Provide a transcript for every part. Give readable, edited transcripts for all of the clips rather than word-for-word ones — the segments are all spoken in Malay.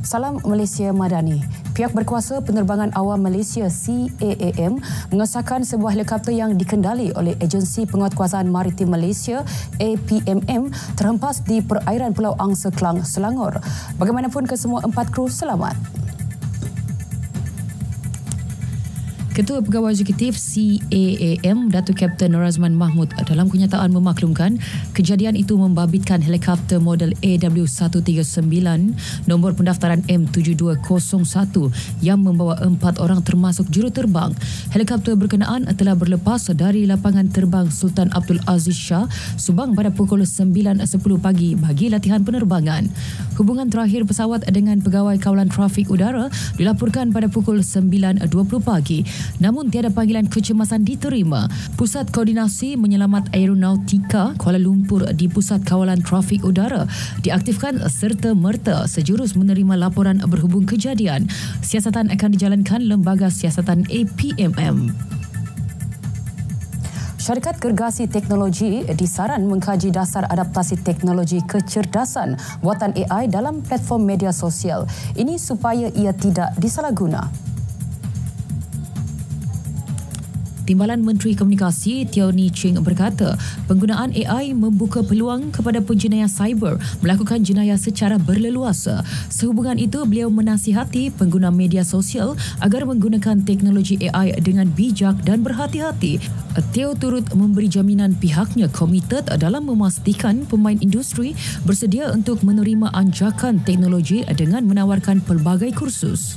Salam Malaysia Madani. Pihak berkuasa penerbangan awam Malaysia CAAM mengesahkan sebuah helikopter yang dikendali oleh Agensi Penguatkuasaan Maritim Malaysia APMM terhempas di perairan Pulau Angsa Klang, Selangor. Bagaimanapun kesemua 4 kru selamat. Ketua Pegawai Eksekutif CAAM, Datuk Kapten Razman Mahmud dalam kenyataan memaklumkan kejadian itu membabitkan helikopter model AW139 nombor pendaftaran M7201 yang membawa 4 orang termasuk juruterbang. Helikopter berkenaan telah berlepas dari lapangan terbang Sultan Abdul Aziz Shah, Subang pada pukul 9.10 pagi bagi latihan penerbangan. Hubungan terakhir pesawat dengan Pegawai Kawalan Trafik Udara dilaporkan pada pukul 9.20 pagi. Namun tiada panggilan kecemasan diterima. Pusat Koordinasi Menyelamat Aeronautika Kuala Lumpur di Pusat Kawalan Trafik Udara diaktifkan serta-merta sejurus menerima laporan berhubung kejadian. Siasatan akan dijalankan Lembaga Siasatan APMM. Syarikat Gergasi Teknologi disaran mengkaji dasar adaptasi teknologi kecerdasan buatan AI dalam platform media sosial. Ini supaya ia tidak disalahguna. Timbalan Menteri Komunikasi Teo Ni Ching berkata, penggunaan AI membuka peluang kepada penjenayah cyber melakukan jenayah secara berleluasa. Sehubungan itu, beliau menasihati pengguna media sosial agar menggunakan teknologi AI dengan bijak dan berhati-hati. Teo turut memberi jaminan pihaknya komited dalam memastikan pemain industri bersedia untuk menerima anjakan teknologi dengan menawarkan pelbagai kursus.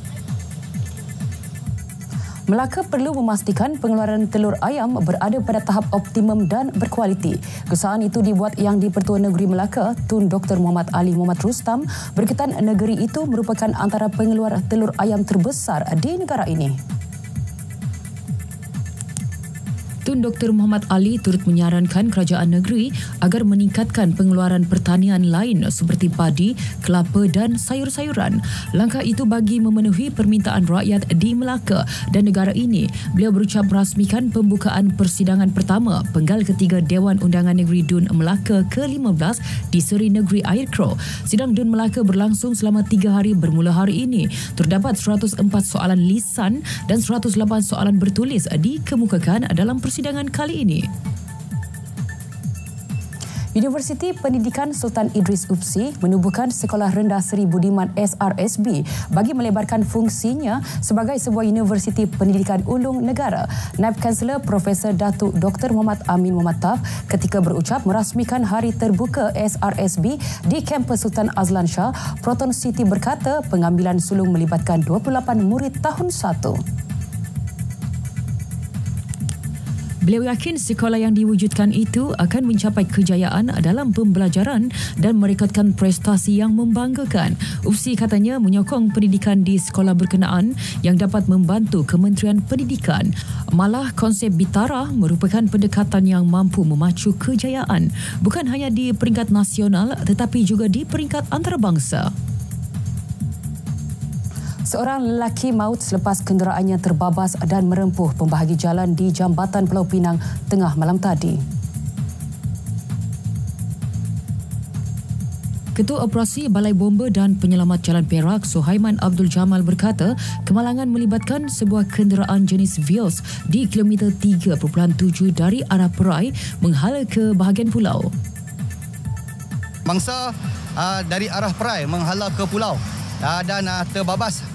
Melaka perlu memastikan pengeluaran telur ayam berada pada tahap optimum dan berkualiti. Kesahan itu dibuat Yang di-Pertua Negeri Melaka, Tun Dr. Muhammad Ali Muhammad Rustam, berkaitan negeri itu merupakan antara pengeluar telur ayam terbesar di negara ini. Tun Dr. Muhammad Ali turut menyarankan kerajaan negeri agar meningkatkan pengeluaran pertanian lain seperti padi, kelapa dan sayur-sayuran. Langkah itu bagi memenuhi permintaan rakyat di Melaka dan negara ini. Beliau berucap merasmikan pembukaan persidangan pertama Penggal Ketiga Dewan Undangan Negeri Dun Melaka ke-15 di Seri Negeri Air Crow. Sidang Dun Melaka berlangsung selama 3 hari bermula hari ini. Terdapat 104 soalan lisan dan 108 soalan bertulis dikemukakan dalam persidangan kali ini. Universiti Pendidikan Sultan Idris UPSI menubuhkan Sekolah Rendah Seri Budiman SRSB bagi melebarkan fungsinya sebagai sebuah universiti pendidikan ulung negara. Naib Kansellor Profesor Datuk Dr. Muhammad Amin Muhammad Taf ketika berucap merasmikan hari terbuka SRSB di kampus Sultan Azlan Shah, Proton City berkata pengambilan sulung melibatkan 28 murid tahun 1. Beliau yakin sekolah yang diwujudkan itu akan mencapai kejayaan dalam pembelajaran dan merekodkan prestasi yang membanggakan. UPSI katanya menyokong pendidikan di sekolah berkenaan yang dapat membantu Kementerian Pendidikan. Malah konsep Bitara merupakan pendekatan yang mampu memacu kejayaan bukan hanya di peringkat nasional tetapi juga di peringkat antarabangsa. Seorang lelaki maut selepas kenderaannya terbabas dan merempuh pembahagi jalan di Jambatan Pulau Pinang tengah malam tadi. Ketua Operasi Balai Bomba dan Penyelamat Jalan Perak, Suhaiman Abdul Jamal berkata, kemalangan melibatkan sebuah kenderaan jenis Vios di kilometer 3.7 dari arah Perai menghala ke bahagian pulau. Mangsa dari arah Perai menghala ke pulau dan terbabas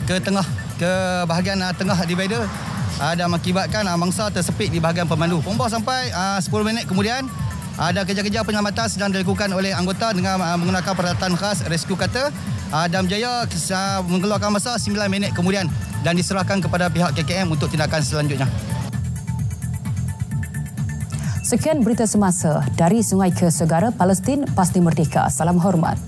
ke tengah, ke bahagian tengah divider dan mengakibatkan mangsa tersepit di bahagian pemandu. Pomba sampai 10 minit kemudian ada kerja-kerja penyelamatan sedang dilakukan oleh anggota dengan menggunakan peralatan khas rescue cutter dan berjaya mengeluarkan masa 9 minit kemudian dan diserahkan kepada pihak KKM untuk tindakan selanjutnya. Sekian berita semasa dari Sungai ke Segara, Palestin pasti merdeka. Salam hormat.